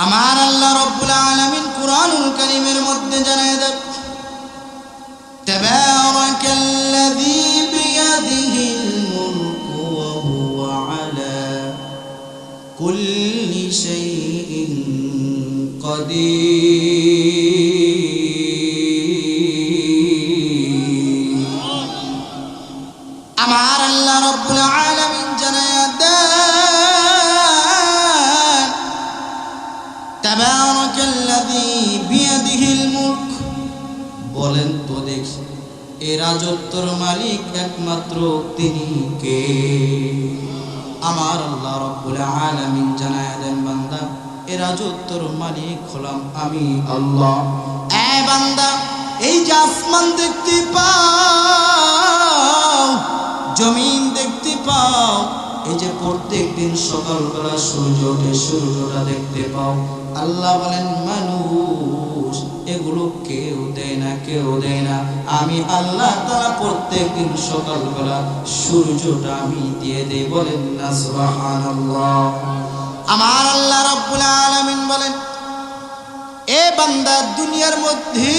আমার আল্লাহ রব্বুল আলামিন কুরআনুল কারীমের মধ্যে জানায় দেন, তাবারাকাল্লাযী বিয়াদিহিল মুলকু ওয়া হুয়া আলা কুল্লি শাইইন কাদির। আমার আল্লাহ রব্বুল আলামিন জানায় দেন, তাবারাকাল্লাযী বিয়াদিহিল মুলক। বলেন তো দেখি, এ রাজত্বর মালিক একমাত্র তিনি কে? আমার আল্লাহ রব্বুল আলামিন জানায় দেন, বান্দা, এ রাজত্বর মালিক হলাম আমি আল্লাহ। এ বান্দা, এই যে আসমান দেখতে পাও, জমিন দেখতে পাও, এই যে প্রত্যেক দিন সকালবেলা সূর্য ওঠে, সূর্যটা দেখতে পাও, আল্লাহ বলেন মানুষ এগুলো কেউ দেয় না, কেউ দেয় না। আমি আল্লাহ তাআলা প্রত্যেক দিন সকালবেলা সূর্যটা আমি দিয়ে দেই। বলেন না সুবহানাল্লাহ। আমার আল্লাহ রাব্বুল আলামিন বলেন, এ বান্দা, দুনিয়ার মধ্যে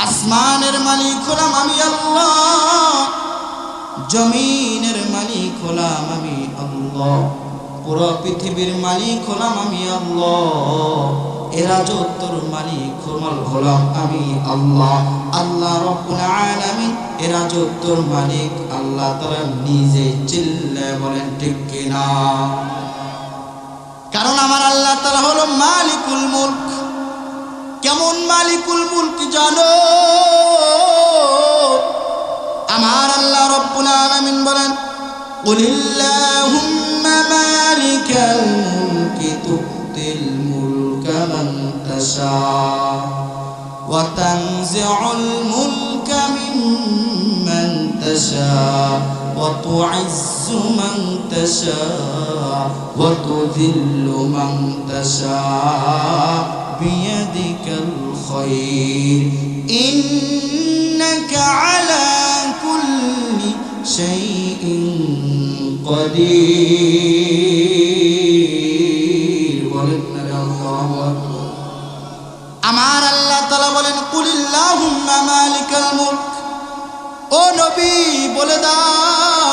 আসমানের মালিক হলাম আমি আল্লাহ, জমিনের মালিক হলাম আমি আল্লাহ, পুরো পৃথিবীর মালিক হলাম আমি আল্লাহ, এ রাজত্বর মালিক হলাম আমি আল্লাহ। আল্লাহ রব্বুল আলামিন এ রাজত্বর মালিক আল্লাহ তাআলা নিজে। চিল্লায়ে বলেন ঠিক কিনা? কারণ আমার আল্লাহ তাআলা হলো মালিকুল মুলক। কেমন মালিকুল মুলক জানো? আমার আল্লাহ রব্বুল আলামিন বলেন, কুলিল্লাহুম্মা মালিকাল মুলকি তুতিল মুলকা মান তাশা ওয়া তানজিউল মুলকা মিম্মান তাশা ওয়া তুইজ্জু মান তাশা ওয়া তুযিল্লু মান তাশা বিয়াদিকাল খায়র ইন্নাকা আলা কুল্লি শাইইন কাদির। বলেন না আল্লাহু আকবার। আমার আল্লাহ তাআলা বলেন, কুলিল্লাহুম্মা মালিকাল মুলক। ও নবী, বলে দাও,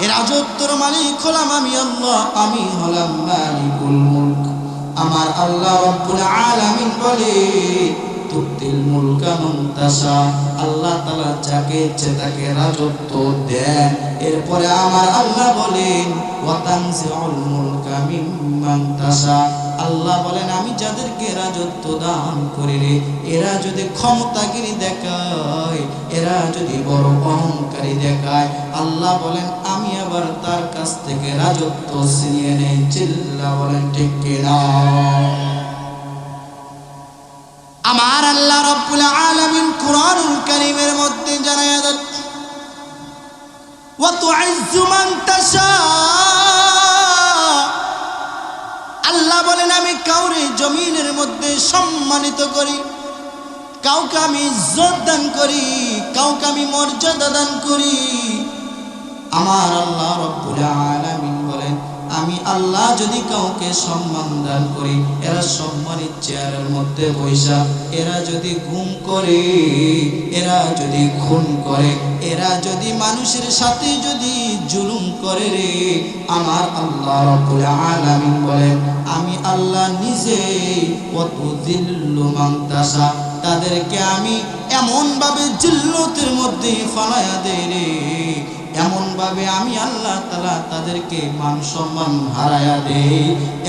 এ রাজত্বর মালিক হলাম আমি আল্লাহ, আমি হলাম মালিকুল মুলক। আমার আল্লাহ রব্বুল আলামিন বলে, তুতিল মুলকা মান তাশা, আল্লাহ তাআলা যাকে ইচ্ছে তাকে রাজত্ব দেন। এরপরে আমার আল্লাহ বলেন, ওয়া তানজিউল মুলকা মিম্মান তাশা, আল্লাহ বলেন আমি যাদেরকে রাজত্ব দান করি রে, এরা যদি ক্ষমতাগিরি দেখায়, এরা যদি বড় অহংকারী দেখায়, আল্লাহ বলেন আমি আবার তার কাছ থেকে রাজত্ব ছিনিয়ে নেই। চিল্লা বলেন ঠিক কিনা? আমার আল্লাহ রব্বুল আলামিন কুরআনুল কারীমের মধ্যে জানায় দেন, ওয়া তুইজ্জু মান তাশা, আল্লাহ বলেন আমি কাউরে জমিনের মধ্যে সম্মানিত করি, কাউকে আমি ইজ্জত দান করি, কাউকে আমি মর্যাদা দান করি। আমার আল্লাহ রব্বুল আলামিন বলেন, আমি আল্লাহ যদি কাউকে সম্মান দান করি, এরা সম্মানিত চেয়ারের মধ্যে বৈশা, এরা যদি গুম করে, এরা যদি খুন করে, এরা যদি মানুষের সাথে যদি জুলুম করে রে, আমার আল্লাহ রব্বুল আলামিন বলেন আমি আল্লাহ নিজে ওয়াতুযিল্লু মান তাশা, তাদেরকে আমি এমন ভাবে জিল্লতের মধ্যে ফালায়া দেই রে, এমন ভাবে আমি আল্লাহ তাআলা তাদেরকে মান সম্মান হারায়া দেই,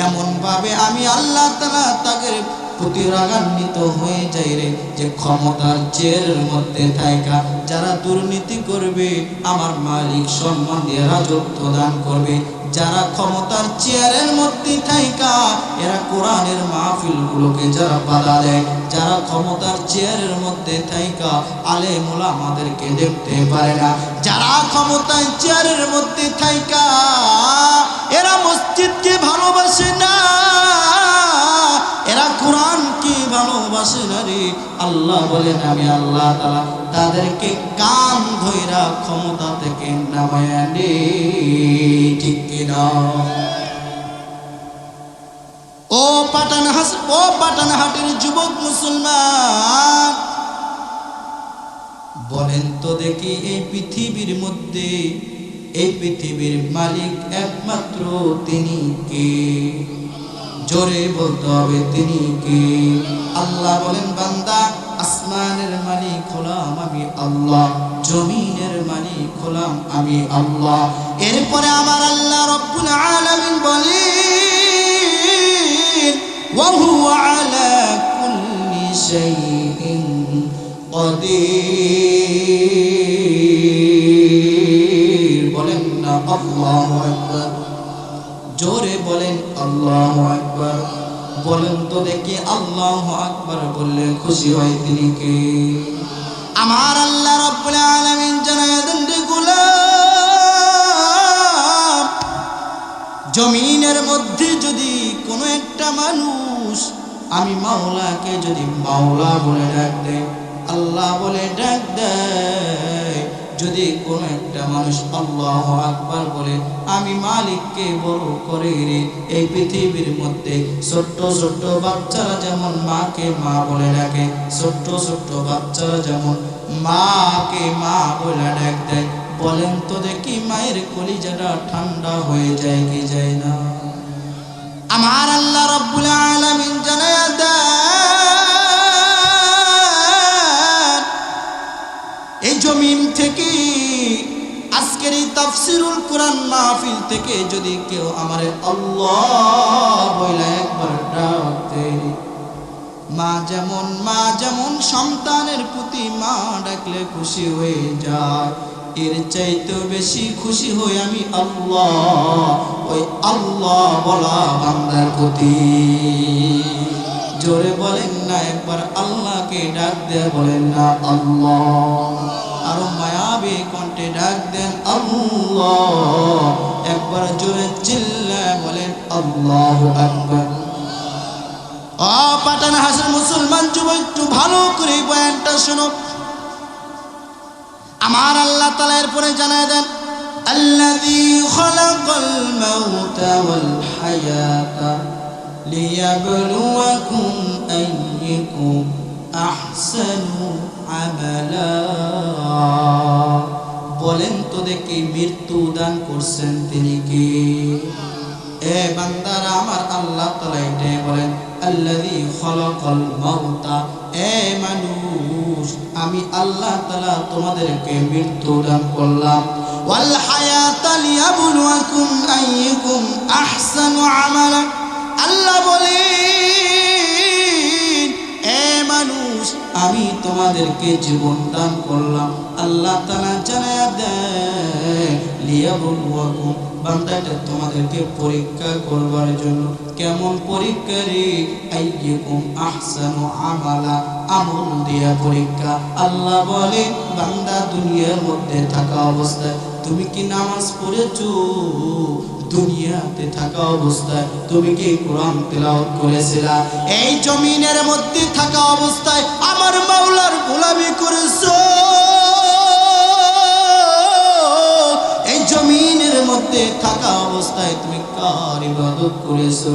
এমন ভাবে আমি আল্লাহ তাআলা তাদের প্রতি রাগান্বিত হয়ে যাই রে, যে ক্ষমতার চেয়ারের মধ্যে থাকা যারা দুর্নীতি করবে, আমার মালিক সম্মান দিয়ে রাজত্ব দান করবে। যারা ক্ষমতার চেয়ারের মধ্যে থাকা এরা কোরআনের মাহফিলগুলোকে যারা বাধা দেয়, যারা ক্ষমতার চেয়ারের মধ্যে থাকা আলেম উলামাদেরকে দেখতে পারে না, যারা ক্ষমতার চেয়ারের মধ্যে থাকা এরা মসজিদকে ভালোবাসে না, এরা কোরআনকে ভালোবাসে না রে, আল্লাহ বলেন আমি আল্লাহ তাআলা তাদেরকে কান ধইরা ক্ষমতা থেকে নামায়া নেই। ঠিক কিনা? ও পাটানহাটের যুবক মুসলমান, বলেন তো দেখি এই পৃথিবীর মধ্যে, এই পৃথিবীর মালিক একমাত্র তিনি কে? জোরে বলতে হবে তিনি কে? আল্লাহ বলেন, বান্দা আসমানের মালিক হলাম আমি আল্লাহ, জমিনের মালিক হলাম আমি আল্লাহ। এরপরে আমার আল্লাহ রব্বুল আলামিন বলেন, ওয়া হুয়া আলা কুল্লি শাইইন কাদির। বলেন না আল্লাহু আকবার, জোরে বলেন আল্লাহু আকবার। বলেন তো দেখি আল্লাহু আকবার বললে খুশি হয় তিনি কে? আমার আল্লাহ রাব্বুল আলামিন জানায় দেন রে গোলাম, জমিনের মধ্যে যদি কোনো একটা মানুষ আমি মাওলাকে যদি মাওলা বলে ডাক দেয়, আল্লাহ বলে ডাক দেয়, যদি কোনো একটা মানুষ আল্লাহু আকবার বলে আমি মালিককে বড় করে রে, এই পৃথিবীর মধ্যে ছোট্ট ছোট্ট বাচ্চারা যেমন মাকে মা বলে ডাকে, ছোট্ট ছোট্ট বাচ্চারা যেমন মাকে মা বলে ডাক দেয়, বলেন তো দেখি মায়ের কলিজাটা ঠান্ডা হয়ে যায় কি যায় না? আমার আল্লাহ রাব্বুল আলামিন জানায়া দেন, এই জমিন থেকে আজকের এই তাফসীরুল কুরআন মাহফিল থেকে যদি কেউ আমারে আল্লাহ বলে একবার ডাক দেয়, মা যেমন সন্তানের প্রতি মা ডাকলে খুশি হয়ে যায়, এর চাইতে বেশি খুশি হই আমি আল্লাহ, ওই আল্লাহ বলা বান্দার প্রতি। জোরে বলেন না একবার আল্লাহকে ডাক দেয়া, বলেন না আল্লাহ। আরো মায়াবী কণ্ঠে ডাক দেন আল্লাহ, একবার জোরে চিল্লায় বলেন আল্লাহু আকবার। পাটানহাটের মুসলমান যুবক, একটু ভালো করে বয়ানটা শোনো। আমার আল্লাহ তাআলা এরপরে জানায় দেন, আল্লাযী খালাকাল মাউতা ওয়াল হায়াতা লিয়াবলুয়াকুম আইয়ুকুম আহসানু আমালা। বলেন তো দেখি মৃত্যু দান করছেন তিনি কে? এ বান্দারা, আমার আল্লাহ তাআলা এটাই বলেন, আল্লাযী খালাকাল মাউতা, এ মানুষ আমি আল্লাহ তাআলা তোমাদেরকে মৃত্যু দান করলাম, ওয়াল হায়াতা লিয়াবলুয়াকুম আইয়ুকুম আহসানু আমালা। আল্লাহ বলেন, এ মানুষ আমি তোমাদেরকে জীবন দান করলাম, আল্লাহ তাআলা জানায়া দেয় লিয়াবলুয়াকুম, বান্দাটা তোমাদেরকে পরীক্ষা করবার জন্য। কেমন পরীক্ষা রে? আইয়ুকুম আহসানু আমালা, আমল দিয়া পরীক্ষা। আল্লাহ বলে, বান্দা দুনিয়ার মধ্যে থাকা অবস্থায় তুমি কি নামাজ পড়েছো? দুনিয়াতে থাকা অবস্থায় তুমি কি কোরআন তেলাওয়াত করেছিলা? এই জমিনের মধ্যে থাকা অবস্থায় আমার মাওলার গোলামি করেছো? এই জমিনের মধ্যে থাকা অবস্থায় তুমি কার ইবাদত করেছো?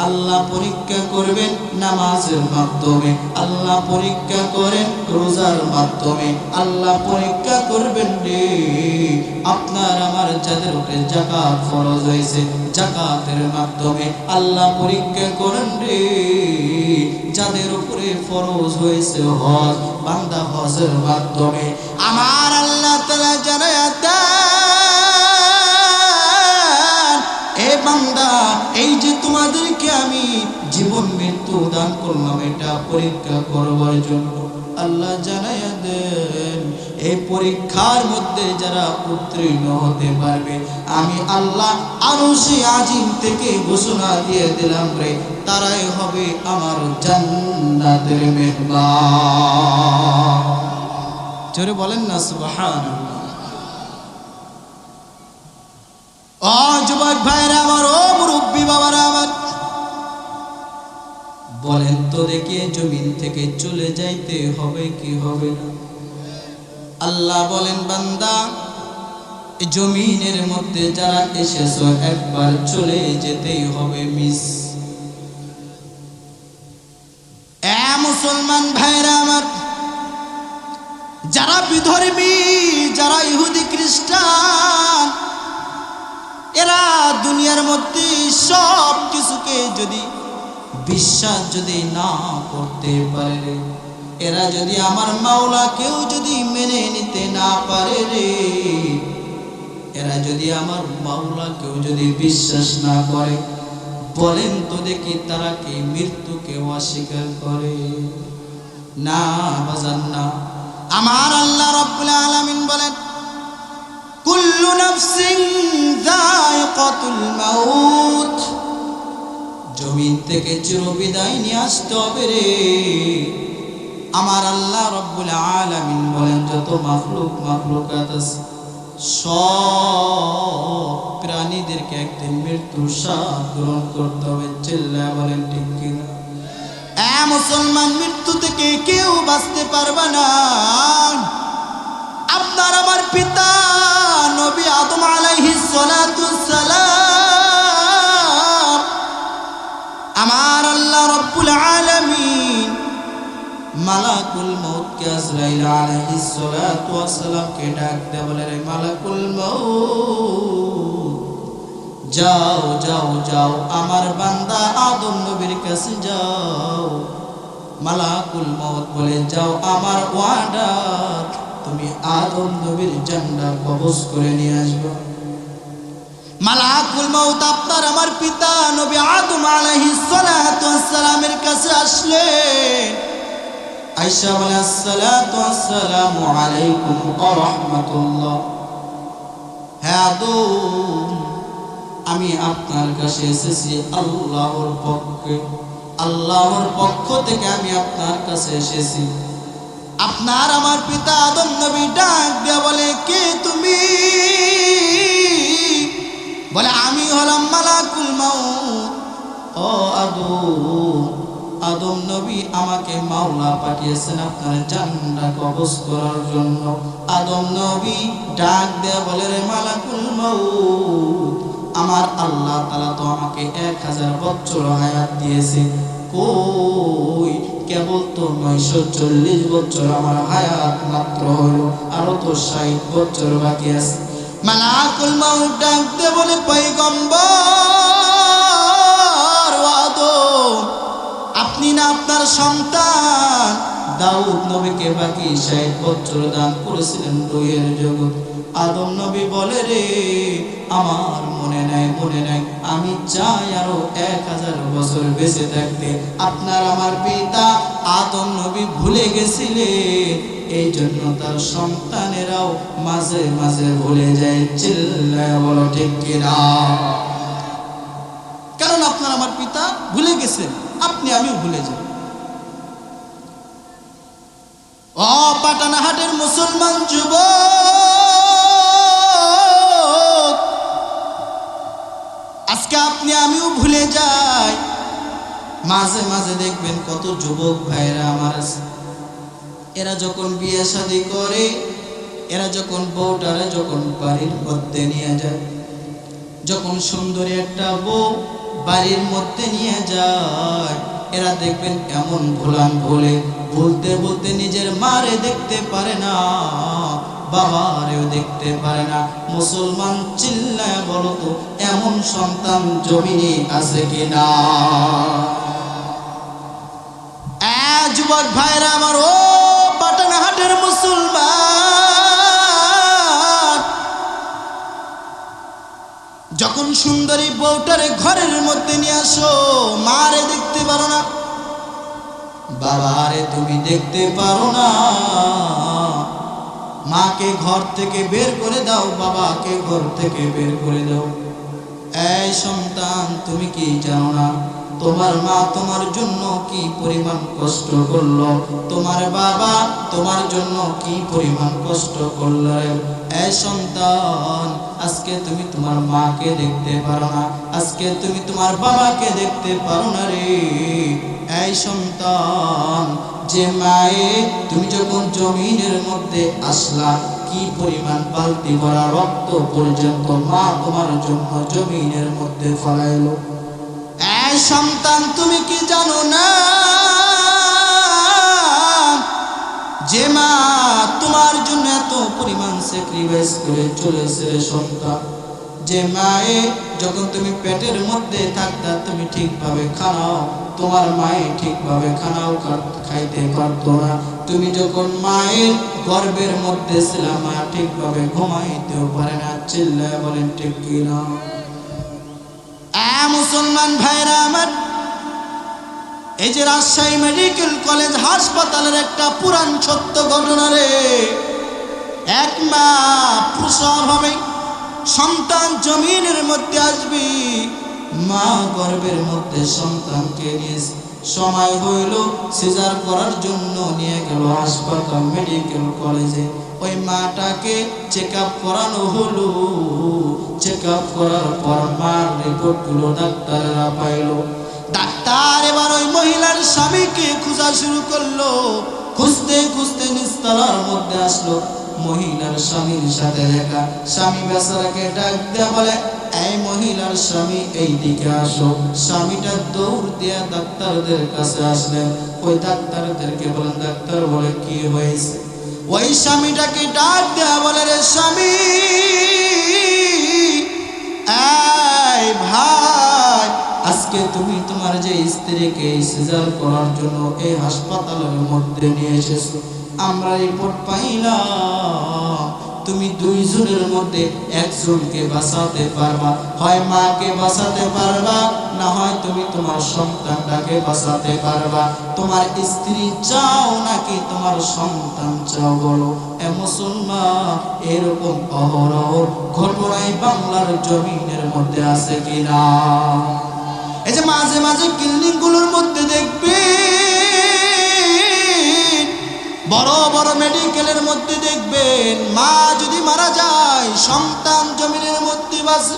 আল্লাহ পরীক্ষা করবেন নামাজের মাধ্যমে, আল্লাহ পরীক্ষা করেন রোজার মাধ্যমে, আল্লাহ পরীক্ষা করবেন রে আপনার আমার যাদের উপরে যাকাত ফরজ হয়েছে যাকাতের মাধ্যমে, আল্লাহ পরীক্ষা করেন রে যাদের উপরে ফরজ হয়েছে হজ, বান্দা হজের মাধ্যমে। আমার আল্লাহ তাআলা জানায়া দেন, এ বান্দা এই যে তোমাদেরকে আমি জীবন মৃত্যু দান করলাম এটা পরীক্ষা করবার জন্য। আল্লাহ জানায়া দেন, এই পরীক্ষার মধ্যে যারা উত্তীর্ণ হতে পারবে আমি আল্লাহ আরশে আজিম থেকে ঘোষণা দিয়ে দিলাম রে, তারাই হবে আমার জান্নাতের মেহমান। জোরে বলেন না সুবহানাল্লাহ। ও যুবক ভাইরা আমার, ও মুরব্বী বাবারা আমার, বলেন তো দেখি জমিন থেকে চলে যাইতে হবে কি হবে না? আল্লাহ বলেন, বান্দা এই জমিনের মধ্যে যারা এসেছো একবার চলে যেতেই হবে মিস। মুসলমান ভাইরা আমার, যারা বিধর্মী, যারা ইহুদি খ্রিস্টান, এরা দুনিয়ার মধ্যে সব কিছুকে যদি বিশ্বাস যদি না করতে পারে, এরা যদি আমার মাওলাকেও যদি মেনে নিতে না পারে রে, এরা যদি আমার মাওলাকেও যদি বিশ্বাস না করে, বলেন তো দেখি তারা কি মৃত্যুকে অস্বীকার করে? না বাজান না। আমার আল্লাহ রাব্বুল আলামিন বলেন, কুল্লু নাফসিন যায়িকাতুল মাউত, জমিন থেকে চিরবিদায় নিয়ে আসতে হবে রে। আমার আল্লাহ রাব্বুল আলামিন বলেন, যত মাখলুকাত আছে সব প্রাণীদেরকে একদিন মৃত্যুর স্বাদ গ্রহণ করতে হবে। চিল্লায়া বলেন ঠিক কিনা? মুসলমান, মৃত্যু থেকে কেউ বাঁচতে পারবে না। আপনার আমার পিতা নবী আদম আলাইহিস সালাতুস সালাম, আমার আল্লাহ রাব্বুল আলামিন মালাকুল মউত কে আজরাইল আলাইহিস সালাতু ওয়াস সালামকে ডাক দেয়া বলে, রে মালাকুল মউত, যাও যাও যাও আমার বান্দা আদম নবীর কাছে যাও। মালাকুল মউত বলে, যাও আমার ওয়ার্ডার, তুমি আদম নবীর জান্নাত কবজ করে নিয়ে আসবে। মালাকুল মউত আপনার আমার পিতা নবী আদম আলাইহিস সালাতু ওয়াস সালামের কাছে আসলে আয়েশা বলে, আসসালাতু আসসালামু আলাইকুম ওয়া রাহমাতুল্লাহ। হ্যাঁ আদম, আমি আপনার কাছে এসেছি আল্লাহর পক্ষে, আল্লাহর পক্ষ থেকে আমি আপনার কাছে এসেছি। আপনার আমার পিতা আদম নবী ডাক দিয়া বলে, কে তুমি? বলে, আমি হলাম মালাকুল মউত। ও আদম নবী, আমাকে মাওলা পাঠিয়েছেন আপনার জান্নাত কবজ করার জন্য। আদম নবী ডাক দেয়া বলে, রে মালাকুল মউত, আমার আল্লাহ তাআলা তো আমাকে 1000 বছর হায়াত দিয়েছে, কই কেবল তো 940 বছর আমার হায়াত মাত্র হলো, আরো তো 60 বছর বাকি আছে। মালাকুল মউত ডাক দেয়া বলে, পয়গম্বর আদম, আপনি না আপনার সন্তান দাউদ নবীকে বাকি 60 বছর দান করেছিলেন রুহের জগৎ। আদম নবী বলে, রে আমার মনে নাই, আমি চাই আরো 1000 বছর বেঁচে থাকতে। আপনার আমার পিতা আদম নবী ভুলে গেছিলে, এই জন্য তার সন্তানেরাও মাঝে মাঝে ভুলে যায়। চিল্লায়া বলো ঠিক কিনা? কারণ আপনার আমার পিতা ভুলে গেছে, আপনি আমিও ভুলে যাই। ও পাটানাহাটের মুসলমান যুবক, আজকে আপনি আমিও ভুলে যাই। মাঝে মাঝে দেখবেন কত যুবক ভাইরা আমার আছে, এরা যখন বিয়ে শাদী করে, এরা যখন বউটারে যখন বাড়ির মধ্যে নিয়ে যায়, যখন সুন্দরী একটা বউ বাড়ির মধ্যে নিয়ে যায়, এরা দেখবেন এমন ভোলান ভোলে, বলতে বলতে নিজের মারে দেখতে পারে না, বাবারেও দেখতে পারে না। মুসলমান, চিল্লায় বলো তো, এমন সন্তান জমিনে আছে কিনা? যুবক ভাইরা আমার, ও পাটানাহাটের মুসলমান, যখন সুন্দরী বউটারে ঘরের মধ্যে নিয়ে আসো, মারে দেখতে পারো না, বাবারে তুমি দেখতে পারো না, মাকে ঘর থেকে বের করে দাও, বাবাকে ঘর থেকে বের করে দাও। এই সন্তান, তুমি কি জানো না তোমার মা তোমার জন্য কি পরিমাণ কষ্ট করলো, তোমার বাবা তোমার জন্য কি পরিমাণ কষ্ট করলো? এই সন্তান, আজকে তুমি তোমার মাকে দেখতে পারো না, আজকে তুমি তোমার বাবাকে দেখতে পারো না রে। এই সন্তান, যে মায়ে তুমি যখন জমিনের মধ্যে আসলা, কি পরিমাণ বালতি ভরা রক্ত পর্যন্ত মা তোমার জন্য জমিনের মধ্যে ফলাইলো। এই সন্তান, তুমি কি জানো না স্যাক্রিফাইস করে চলেছে রে সন্তান। যে মায়ে যখন তুমি পেটের মধ্যে থাকতা তুমি ঠিকভাবে খানাও, তোমার মায়ে ঠিকভাবে খানাও খাইতে পারতো না। তুমি যখন মায়ের গর্ভের মধ্যে ছিলা মা ঠিকভাবে ঘুমাইতেও পারে না। চিল্লায় বলেন ঠিক কিনা? মুসলমান ভাইরা আমার, এই যে রাজশাহী মেডিকেল কলেজ হাসপাতালের একটা পুরান সত্য ঘটনা রে। এক মা প্রসব হবে, সন্তান জমিনের মধ্যে আসবে, মা গর্ভের মধ্যে সন্তানকে নিয়ে সময় হইল সিজার করার জন্য নিয়ে গেল হাসপাতাল মেডিকেল কলেজে। ওই মাটাকে চেক আপ করানো হলো। চেক আপ করার পর মার রিপোর্টগুলো ডাক্তাররা পাইল। ডাক্তার এবার ওই মহিলার স্বামীকে খোঁজা শুরু করলো। খুঁজতে খুঁজতে নিস্তলার মধ্যে আসলো, মহিলার স্বামীর সাথে দেখা। স্বামী বেচারাকে ডাক দেয়া বলে, এই মহিলার স্বামী এই দিকে আসো। স্বামীটা দৌড় দিয়া ডাক্তারদের কাছে আসলেন। ওই ডাক্তারদেরকে বলেন, ডাক্তার বলে কি হয়েছে? ওই স্বামীটাকে ডাক দেয়া বলে, রে স্বামী, এই ভাই, আজকে তুমি তোমার যে স্ত্রীকে সিজার করার জন্য এই হাসপাতালের মধ্যে নিয়ে এসেছো, আমরা রিপোর্ট পাইলাম তুমি দুইজনের মধ্যে একজনকে বাঁচাতে পারবা। হয় মাকে বাঁচাতে পারবা, না হয় তুমি তোমার সন্তানটাকে বাঁচাতে পারবা। তোমার স্ত্রী চাও নাকি তোমার সন্তান চাও বলো? এ মুসলমান, এরকম অহরহ ঘটনায় বাংলার জমিনের মধ্যে আছে কিনা? এই যে মাঝে মাঝে ক্লিনিক গুলোর মধ্যে দেখবে, বড় বড় মেডিকেলের মধ্যে দেখবেন, মা যদি মারা যায় সন্তান জমিনের মধ্যে বাঁচে।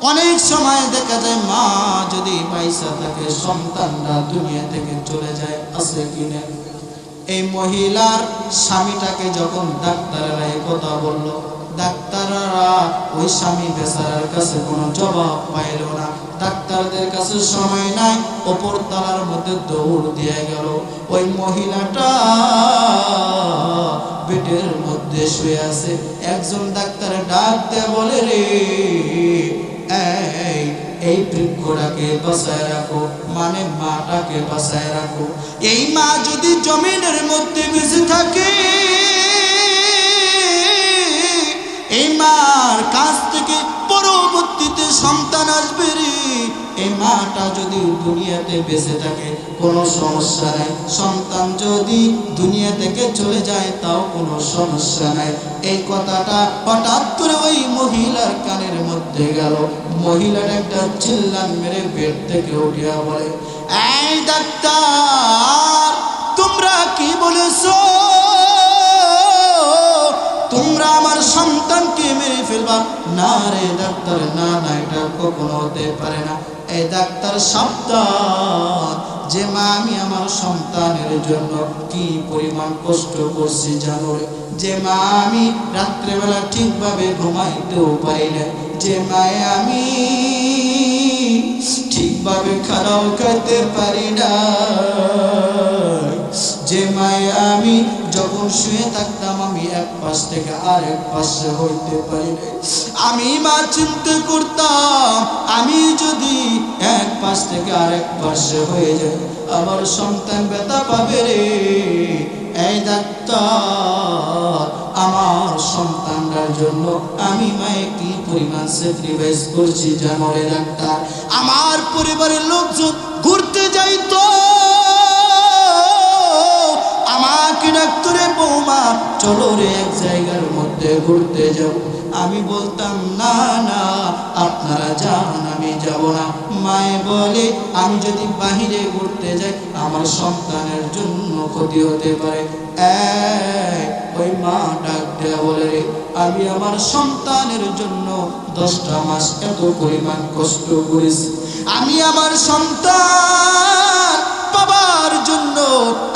অনেক সময় দেখা যায় মা যদি পয়সা থাকে সন্তানরা দুনিয়া থেকে চলে যায়, আছে কিনা? এই মহিলার স্বামীটাকে যখন ডাক্তাররা এই কথা বলল, ডাক্তাররা ওই স্বামী বেচারার কাছে কোনো জবাব পাইল না। ডাক্তারদের কাছে সময় নাই, ওপর তলার মধ্যে দৌড় দিয়ে গেল। ওই মহিলাটা বেডের মধ্যে শুয়ে আছে। একজন ডাক্তার ডাক দিয়ে বলে, রে এই বৃক্ষটাকে বাঁচায় রাখো, মানে মাটাকে বাঁচায় রাখো। এই মা যদি জমিনের মধ্যে বেঁচে থাকে, এই মার কাছ থেকে পরবর্তীতে সন্তান আসবে রে। এই মাটা যদি দুনিয়াতে বেঁচে থাকে কোনো সমস্যা নাই, সন্তান যদি দুনিয়া থেকে চলে যায় তাও কোনো সমস্যা নাই। এই কথাটা হঠাৎ করে ওই মহিলার কানের মধ্যে গেল। মহিলার একটা চিল্লান মেরে বেড থেকে উঠিয়া বলে, এই ডাক্তার, তোমরা কি বলেছো? তোমরা আমার সন্তানকে মেরে ফেলবা? না রে ডাক্তার, না না, এটা কখনো হতে পারে না। এই ডাক্তার সাবধান, যে মা আমি আমার সন্তানের জন্য কি পরিমাণ কষ্ট করছি জানো রে? যে মা আমি রাত্রেবেলা ঠিকভাবে ঘুমাইতেও পারি না, যে মায়ে আমি ঠিকভাবে খানাও খাইতে পারি না, যে মায়ে আমি যখন শুয়ে থাকতাম আমি এক পাশ থেকে আরেক পাশে হইতে পারি না। আমি মা চিন্তা করতাম, আমি যদি এক পাশ থেকে আরেক পাশে হয়ে যায় আমার সন্তান ব্যথা পাবে রে। এই ডাক্তার, আমার সন্তানটার জন্য আমি মায়ে কি পরিমাণ স্যাক্রিফাইস করছি জানো রে ডাক্তার? আমার পরিবারের লোকজন ঘুরতে যাইতো, আমাকে ডাক্তারে, বৌমা চলো রে এক জায়গার মধ্যে ঘুরতে যাব। আমি বলতাম না না আপনারা যান, আমি যাব না। মায়ে বলে, আমি যদি বাহিরে ঘুরতে যাই আমার সন্তানের জন্য ক্ষতি হতে পারে। ওই মা ডাক দেয়া বলে, রে আমি আমার সন্তানের জন্য 10টা মাস এত পরিমাণ কষ্ট করেছি, আমি আমার সন্তান বাবার জন্য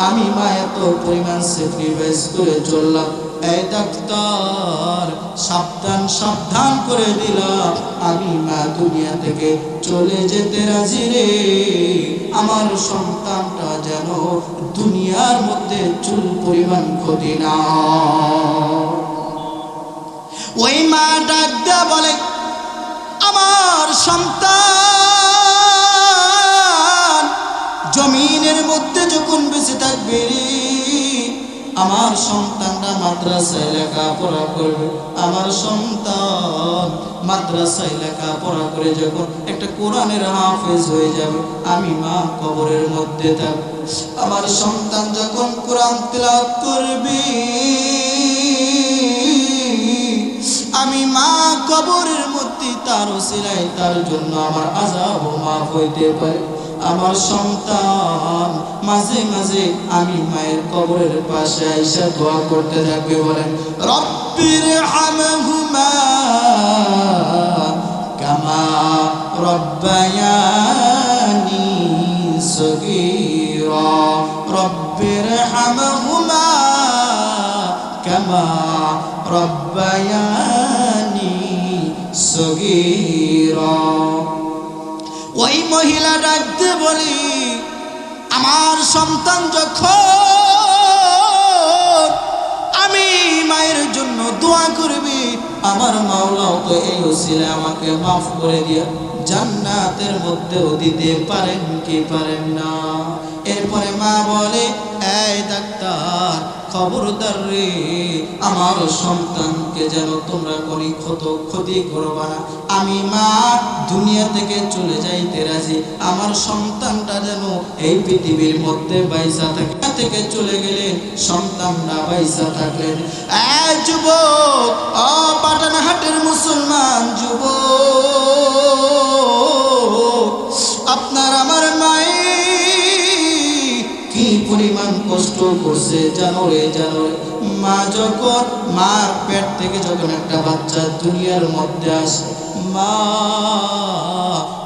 আমি মা এত পরিমাণ স্যাক্রিফাইস করে চললাম। এই ডাক্তার সাবধান সাবধান করে দিলাম, আমি মা দুনিয়া থেকে চলে যেতে রাজি রে। আমার সন্তানটা যেন দুনিয়ার মধ্যে চুল পরিমাণ ক্ষতি না। ওই মা ডাক দেয়া বলে, আমার সন্তান জমিনের মধ্যে যখন বেঁচে থাকবে রে, আমার সন্তানরা মাদ্রাসায় লেখাপড়া করবে, আমার সন্তান মাদ্রাসায় লেখাপড়া করে যখন একটা কোরআনের হাফেজ হয়ে যাবে, আমি মা কবরের মধ্যে থাকব। আমার সন্তান যখন কোরআন তিলাওয়াত করবে, আমি মা কবরের মধ্যে তার ওসিলায় তার জন্য আমার আযাব মাফ হইতে পারে। আমার সন্তান মাঝে মাঝে আমি মায়ের কবরের পাশে আইসা দোয়া করতে থাকবে, বলেন রব্বির হামহুমা কামা রব্বায়ানি সগীরা, রব্বির হামহুমা কামা রব্বায়ানি সগীরা। ওই মহিলা ডাকতে বলি, আমার সন্তান যখন আমি মায়ের জন্য দোয়া করবি, আমার মাওলাও তো এই ওসিলায় আমাকে মাফ করে দিয়া জান্নাতের মধ্যেও দিতে পারেন কি পারেন না। এরপরে মা বলে, এই ডাক্তার খবরদার রে, আমার সন্তানকে যেন তোমরা কোনো ক্ষতি করবা না। আমি মা দুনিয়া থেকে চলে যাইতে রাজি, আমার সন্তানটা যেন এই পৃথিবীর মধ্যে বাইসা থাকে। থেকে চলে গেলেন, সন্তানরা বাইসা থাকলেন। এই যুবক, পাটানহাটের মুসলমান যুবক, আপনার আমার মায়ের কি পরিমাণ কষ্ট করছে জানো রে, জানো রে। মা যখন মার পেট থেকে যখন একটা বাচ্চা দুনিয়ার মধ্যে আসে, মা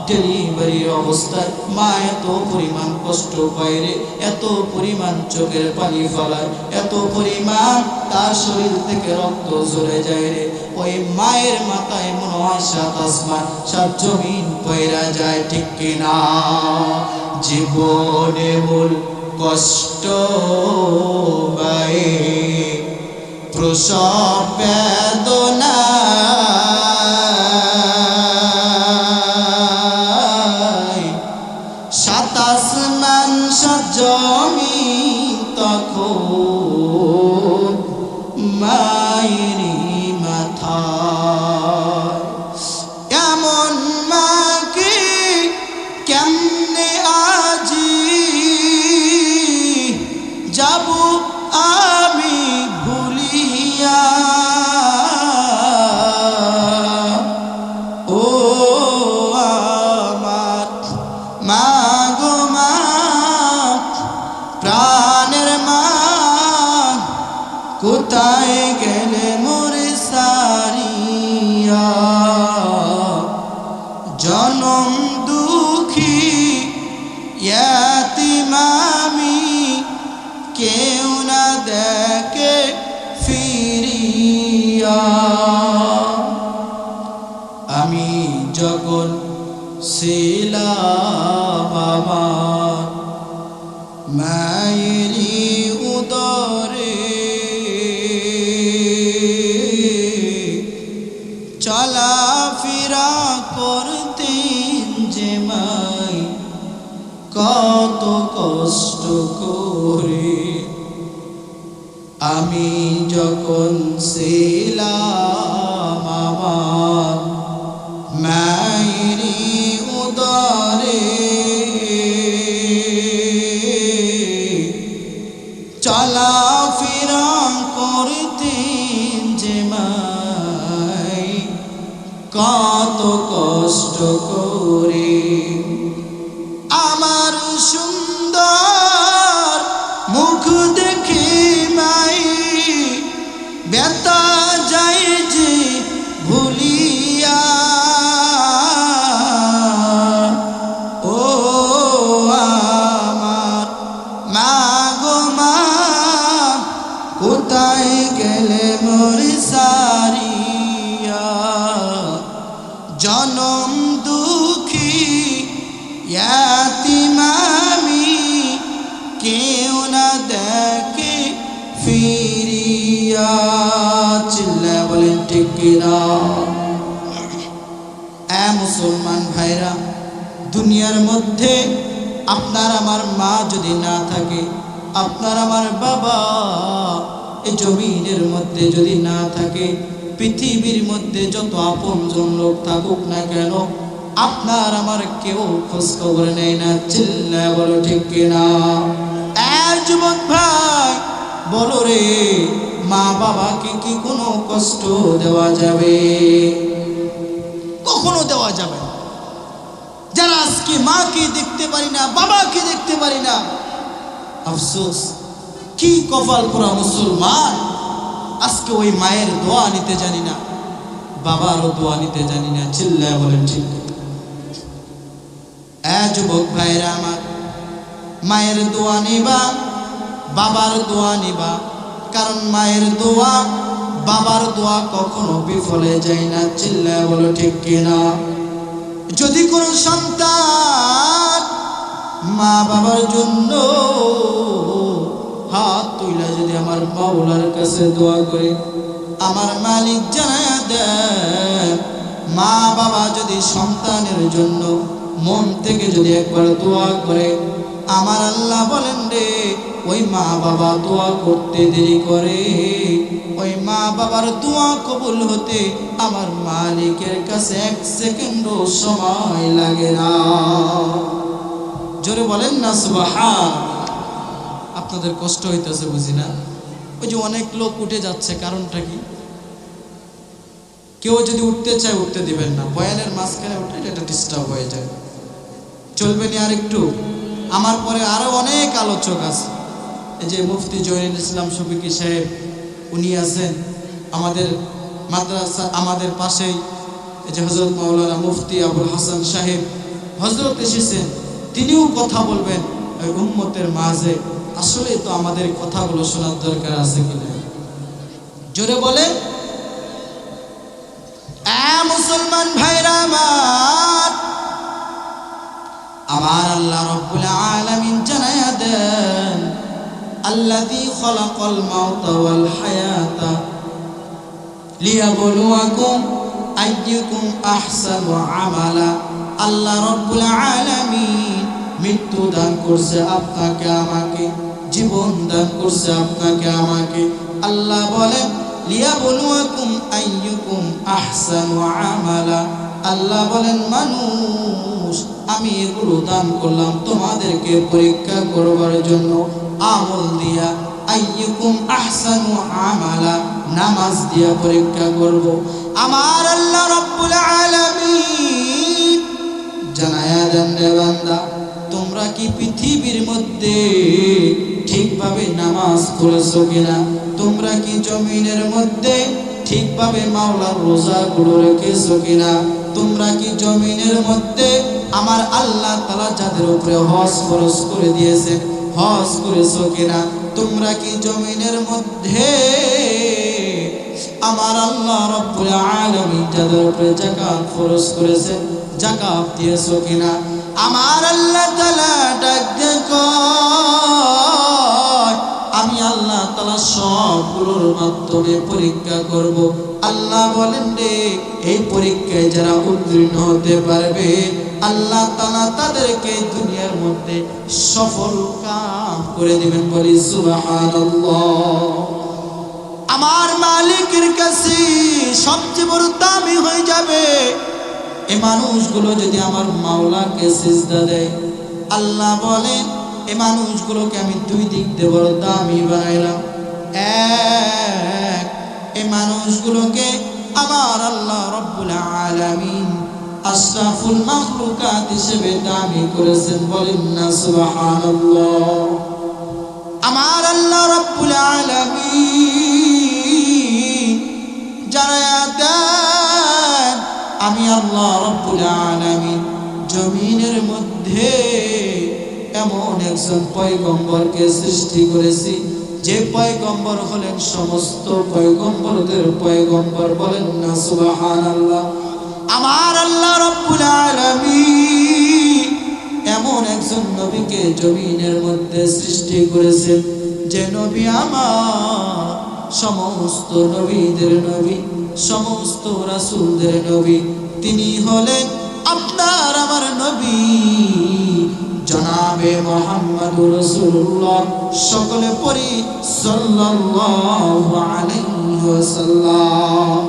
ডেলিভারির অবস্থায় মা এত পরিমাণ কষ্ট পায় রে, এত পরিমাণ চোখের পানি ফলায়, এত পরিমাণ তার শরীর থেকে রক্ত ঝরে যায় রে। ওই মায়ের মাথায় মনে হয় সাত আসমান সাত জমিন পয়রা যায়, ঠিক কিনা? জীবনে মূল কষ্ট বায়ে প্রসব বেদনা, সাত আসমান সাত জমিন তখন মায়েরই মাথায়। এমন মাকে কেমনে আজি যাব আমি ভুলিয়া, ও আমার মা গো মা, প্রাণের মা, কোথায় গেলে মোরে সারিয়া? জনম দুঃখী ইয়াতীম আমি, কেউ না দেখে ফিরিয়া। আমি যখন ছিলাম আমার মায়েরই উদরে, চলাফেরা করতেন যে মাই কত কষ্ট করে। আমি যখন ছিলাম আমার মায়েরই উদরে, চলাফেরা করতেন যে মাই কত কষ্ট করে। আমার সুন্দর মুখ দেখে মাই ব্যথা যায় যে ভুলিয়া, ও আমার মা গো মা, কোথায় গেলে মোর সারিয়া? জনম কিনা? মুসলমান ভাইরা, দুনিয়ার মধ্যে আপনার আমার মা যদি না থাকে, আপনার আমার বাবা এই জমিনের মধ্যে যদি না থাকে, পৃথিবীর মধ্যে যত আপনজন লোক থাকুক না কেন, আপনার আমার কেউ খোঁজ খবর নেয় না। চিল্লায় বলো ঠিক কিনা? যুবক ভাই বলো রে, মা বাবাকে কি কোনো কষ্ট দেওয়া যাবে? কখনো দেওয়া যাবে না। যারা আজকে মাকে দেখতে পারি না, বাবাকে দেখতে পারি না, আফসোস, কি কপাল পোড়া মুসলমান। আজকে ওই মায়ের দোয়া নিতে জানি না, বাবারও দোয়া নিতে জানি না। চিল্লায় বলেন ঠিক? যুবক ভাইরা আমার, মায়ের দোয়া নিবা, বাবার দোয়া নিবা, কারণ মায়ের দোয়া বাবার দোয়া কখনো বিফলে যায় না। চিল্লায় বলো ঠিক কিনা? যদি কোনো সন্তান মা বাবার জন্য হাত তুইলা যদি আমার মাওলার কাছে দোয়া করে, আমার মালিক জানায়া দেন, মা বাবা যদি সন্তানের জন্য মন থেকে যদি একবার দোয়া করে, আমার আল্লাহ বলেন রে, ওই মা বাবা দোয়া করতে দেরি করে, ওই মা বাবার দোয়া কবুল হতে আমার মালিকের কাছে 1 সেকেন্ডও সময় লাগে না। জোরে বলেন না সুবহান। আপনাদের কষ্ট হইতেছে বুঝি না? ওই যে অনেক লোক উঠে যাচ্ছে, কারণটা কি? কেউ যদি উঠতে চায় উঠতে দিবেন না, বয়ানের মাঝখানে উঠে এটা ডিস্টার্ব হয়ে যায়। চলবে না আর একটু? আমার পরে আরো অনেক আলোচক আছে। এই যে মুফতি জহিরুল ইসলাম শফিকি সাহেব, উনি আছেন আমাদের মাদ্রাসা, আমাদের পাশেই। এই যে হযরত মাওলানা মুফতি আবুল হাসান সাহেব হযরত এসেছেন, তিনিও কথা বলবেন ওই উম্মতের মাঝে। আসলে তো আমাদের কথাগুলো শোনার দরকার আছে কিনা? জোরে বলে মুসলমান ভাইরা আমার, আমার আল্লাহ রাব্বুল আলামিন জানায়া দেন, আল্লাযী খালাকাল মাউতা ওয়াল হায়াতা লিয়াবলুয়াকুম আইয়ুকুম আহসানু আমালা। আল্লাহ রাব্বুল আলামিন মৃত্যু দান করছে আপনাকে আমাকে, জীবন দান করছে আপনাকে আমাকে। আল্লাহ বলেন লিয়াবলুয়াকুম আইয়ুকুম আহসানু আমালা। আল্লাহ বলেন মানুষ, আমি এগুলো দান করলাম তোমাদেরকে পরীক্ষা করবার জন্য, আমল দিয়া। আইয়ুকুম আহসানু আমালা, নামাজ দিয়া পরীক্ষা করব। আমার আল্লাহ রাব্বুল আলামিন জানায়া দেন রে বান্দা, তোমরা কি পৃথিবীর মধ্যে ঠিকভাবে নামাজ পড়েছো কিনা? তোমরা কি জমিনের মধ্যে ঠিকভাবে মাওলার রোজাগুলো রেখেছো কিনা? তোমরা কি জমিনের মধ্যে আমার আল্লাহ তাআলা যাদের উপরে হজ ফরজ করে দিয়েছে হজ করেছো কিনা? তোমরা কি জমিনের মধ্যে আমার আল্লাহ রাব্বুল আলামিন যাদের উপরে যাকাত ফরজ করেছে যাকাত দিয়েছো কিনা? আমার আল্লাহ তাআলা ডাক দিয়ে কয়, আমি আল্লাহ তাআলা সবগুলোর মাধ্যমে পরীক্ষা করব। আল্লাহ বলেন রে, এই পরীক্ষায় যারা উত্তীর্ণ হতে পারবে, আল্লাহ তাআলা তাদেরকে দুনিয়ার মধ্যে সফল কাম করে দিবেন। বলি সুবহানাল্লাহ। আমার মালিকের কাছে সবচেয়ে বড় দামি হয়ে যাবে এই মানুষগুলো যদি আমার মাওলাকে সিজদা দেয়। আল্লাহ বলেন এই মানুষগুলোকে আমি 2 দিক দিয়ে বড় দামি বানাইলাম। এক, এই মানুষগুলোকে আমার আল্লাহ রাব্বুল আলামিন আশরাফুল মাখলুকাত হিসেবে দামি করেছেন। বলেন না সুবহানাল্লাহ। আমার আল্লাহ রাব্বুল আলামিন জানায়া দেন, আমি আল্লাহ রাব্বুল আলামিন জমিনের মধ্যে এমন একজন পয়গম্বরকে সৃষ্টি করেছি, যে পয়গম্বর হলেন সমস্ত পয়গম্বরদের পয়গম্বর। বলেন না সুবহানাল্লাহ। আমার আল্লাহ রাব্বুল আলামিন এমন একজন নবীকে জমিনের মধ্যে সৃষ্টি করেছেন, যে নবী আমার সমস্ত নবীদের নবী, সমস্ত রাসূলদের নবী, তিনি হলেন আপনার আমার নবী জনাবে মুহাম্মদুর রাসূলুল্লাহ। সকলে পড়ি সাল্লাল্লাহু আলাইহি ওয়াসাল্লাম।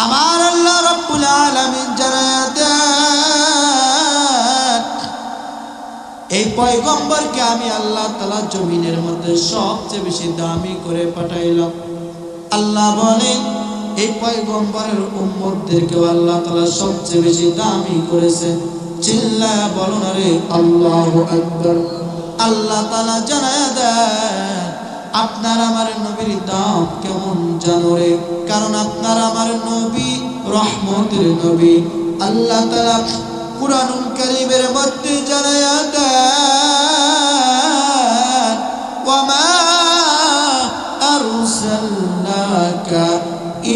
আমার আল্লাহ রাব্বুল আলামিন জানায়া দেন, এই পয়গম্বরকে আমি আল্লাহ তাআলা জমিনের মধ্যে সবচেয়ে বেশি দামি করে পাঠাইলাম। আল্লাহ বলেন এই পয়গম্বরের উম্মতদেরকে আল্লাহ তাআলা সবচেয়ে বেশি দামি করেছেন। চিল্লায়া বলুন রে আল্লাহু আকবার। আল্লাহ তাআলা জানায়া দেন আপনার আমার নবীর দাম কেমন জানো রে, কারণ আপনার আমার নবী রহমতের নবী। আল্লাহ তাআলা কুরআনুল কারীমের মধ্যে জানায়া দেন ওয়ামা আরসালনাকা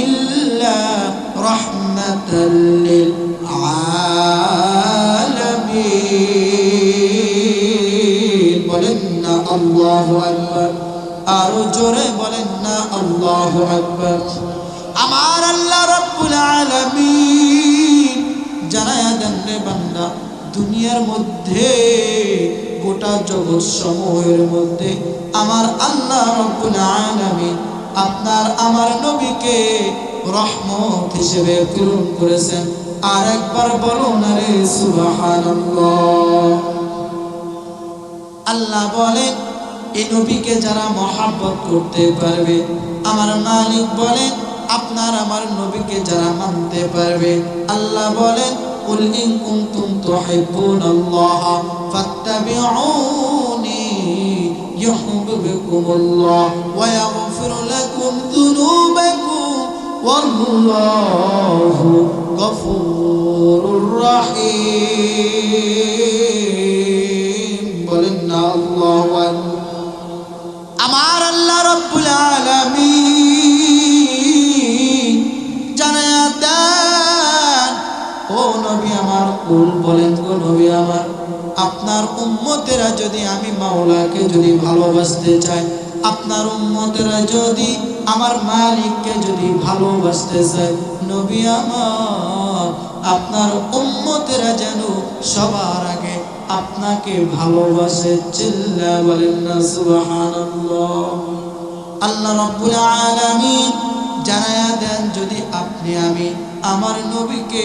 ইল্লা রাহমাতাল লিল আলামিন। বলেন না আল্লাহু আকবার, আরো জোরে বলেন না আল্লাহু আকবার। আমার আল্লাহ রাব্বুল আলামিন জানায়া দেন রে বান্দা, দুনিয়ার মধ্যে গোটা জগৎ সমূহের মধ্যে আমার আল্লাহ রাব্বুল আলামিন আপনার আমার নবীকে রহমত হিসেবে প্রেরণ করেছেন। আর একবার বলুন না রে সুবহানাল্লাহ। আল্লাহ বলেন এই নবীকে যারা মহব্বত করতে পারবে, আমার মালিক বলেন আপনার আমার নবীকে যারা মানতে পারবে, আল্লাহ বলেন কুল ইন কুনতুম তুহিব্বুনাল্লাহ ফাত্তাবিউনি ইউহিব্বুকুমুল্লাহ ওয়া ইয়াগফির লাকুম যুনুবাকুম ওয়াল্লাহু গফুরুর রহিম। বলেন না আল্লাহু আকবার। আমার আল্লাহ রাব্বুল আলামিন জানায়া দেন ও নবী আমার, কুল বলেন গো নবী আমার, আপনার উম্মতেরা যদি আমি মাওলাকে যদি ভালোবাসতে চাই, আপনার উম্মতেরা যদি আমার মালিককে যদি ভালোবাসতে চায়, নবী আমার আপনার উম্মতেরা যেন সবার আগে আপনাকে ভালোবাসে। চিল্লা বলেন না সুবহানাল্লাহ। আল্লাহ রাব্বুল আলামিন জানায়া দেন যদি আপনি আমি আমার নবীকে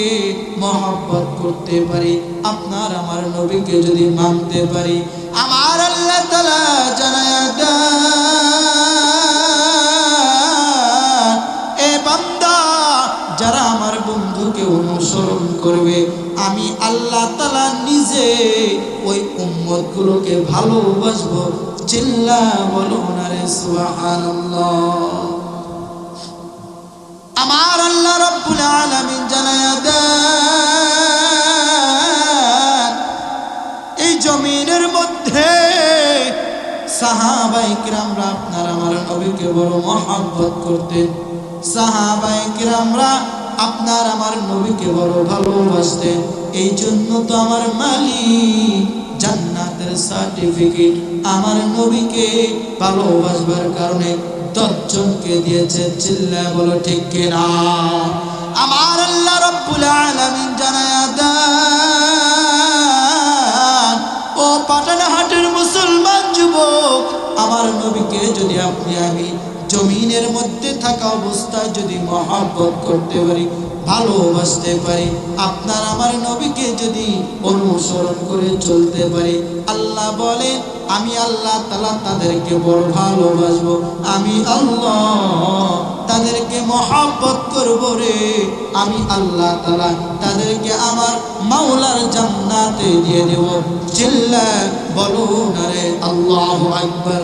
মহব্বত করতে পারি, আপনার আমার নবীকে যদি মানতে পারি, আমার আল্লাহ তাআলা জানায়া দেন এ বান্দা যারা আমার বন্ধুকে অনুসরণ করবে, আমি আল্লাহ তাআলা নিজে ওই উম্মতগুলোকে ভালোবাসবো। চিল্লা বলুন না রে সুবহানাল্লাহ। আমার আল্লাহ রাব্বুল আলামিন জানায়া দেন এই জমিনের মধ্যে সাহাবায়ে কিরামরা আপনার আমার নবীকে বড় মহব্বত করতেন। সাহাবায়ে কিরামরা আপনার আমার নবীকে বড় ভালোবাসতেন। এই জন্য তো আমার মালিক জান্নাতের সার্টিফিকেট আমার নবীকে ভালোবাসবার কারণে 10 জনকে দিয়েছে। চিল্লা বলো ঠিক কিনা। আমার আল্লাহ রাব্বুল আলামিন জানায়া দেন ও পাটনাহাটের মুসলমান যুবক, আমার নবীকে যদি আপনি আমি জমিনের মধ্যে থাকা অবস্থায় যদি মহব্বত করতে পারি, ভালোবাসতে পারি, আপনার আমার নবীকে যদি অনুসরণ করে চলতে পারি, আল্লাহ বলেন আমি আল্লাহ তাআলা তাদেরকে বড় ভালোবাসবো। আমি আল্লাহ তাদেরকে মহব্বত করব রে। আমি আল্লাহ তাআলা তাদেরকে আমার মাওলার জান্নাতে দিয়ে দেব। চিল্লা বলুন রে আল্লাহু আকবার।